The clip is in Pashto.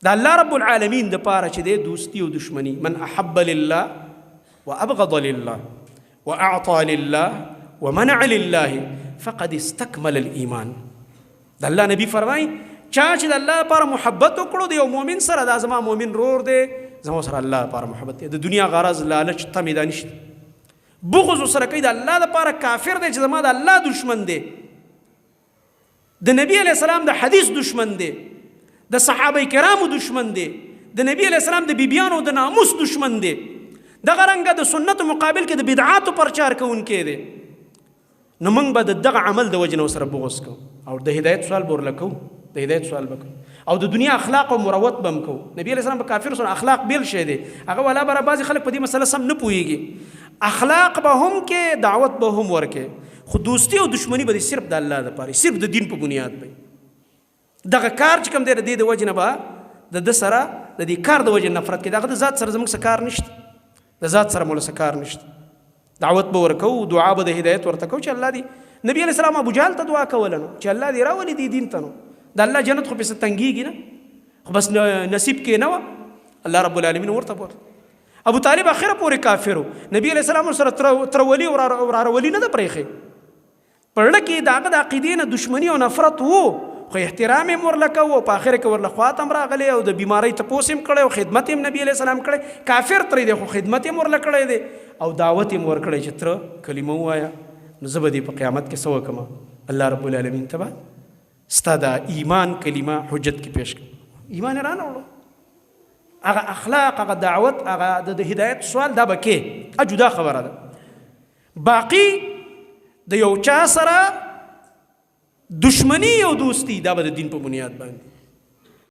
د الله رب العالمین د پاره چې د دوستی او دشمنی، من احب لله وابغض لله واعطى لله ومنع لله فقد استكمل الايمان. د الله نبی فرمای چا چې د الله لپاره محبت وکړو د یو مؤمن سره، دا زما مؤمن رور دی، زما سره الله لپاره محبت دی، د دنیا غرض لالچ تمې دا نشته. بغض سره کوي د الله لپاره کافر دی چې زما د الله دشمن دی، د نبی علیہ السلام د حدیث دشمن دی، د صحابه کرامو دشمن دی، د نبی علیہ السلام د بیبیانو د ناموس دشمن دی، دغه رنګه د سنت مقابل کې د بدعاتو پرچار کوونکی دی. نو موږ به دغه عمل د وجې نه ورسره بغض کوو او د هدایت سوال به ورله کوو، د هدایت سوال به کوو او د دنیا اخلاق او مروت به هم کوو. نبی علیہ السلام په کافر سره اخلاق بیل شی دی، هغه والا بره بعضې خلک په دې مسله سم نه پوهېږي. اخلاق به هم کې، دعوت به هم ورکې، خو دوستي او دشمني به صرف د الله لپاره، صرف د دین په بنیاد به. دغه کار چې کوم دی د دې د وجې نه به د سره د دې کار د وجې نفرت کوي، دغه د ذات سره زموږ څه کار نشته، د ذات سره مو څه کار نشته. دعوت به ورکوو، دعا به د هدایت ورته کوو چې الله دې نبی علیہ السلام ابو جهل ته دعا کوله نو چې الله دې راولي دې دین ته، نو د الله جنت خو پسې تنګېږي نه، خو بس نصیب کې نه وه، الله رب العالمین ورته بوتله. ابو طالب اخره پورې کافر و، نبی علیہ السلام سره ترولي او راولي نه ده پرېښې، په زړه کې د هغه د عقیدې نه دشمني او نفرت و، خو احترام یې ورله کوو، په آخره کې ورله خواته هم راغلی او د بیمارۍ تپوس هم کړی او خدمت هم نبی علیہ السلام کړی. کافر ترې دی خو خدمت هم ورله کړی دی او دعوت هم ورکړی چې تره کلمه ووایه، نو زه به دې په قیامت کې څه وکړم، الله رب العالمین ته به ستا د ایمان کلمه حجت کې پیش کړم. ایمان یې رانهوړو، هغه اخلاق، هغه دعوت، هغه د هدایت سوال دا به کې جدا خبره ده. باقي د یو چا سره دشمنی او دوستی دا به د دین په بنیاد باندې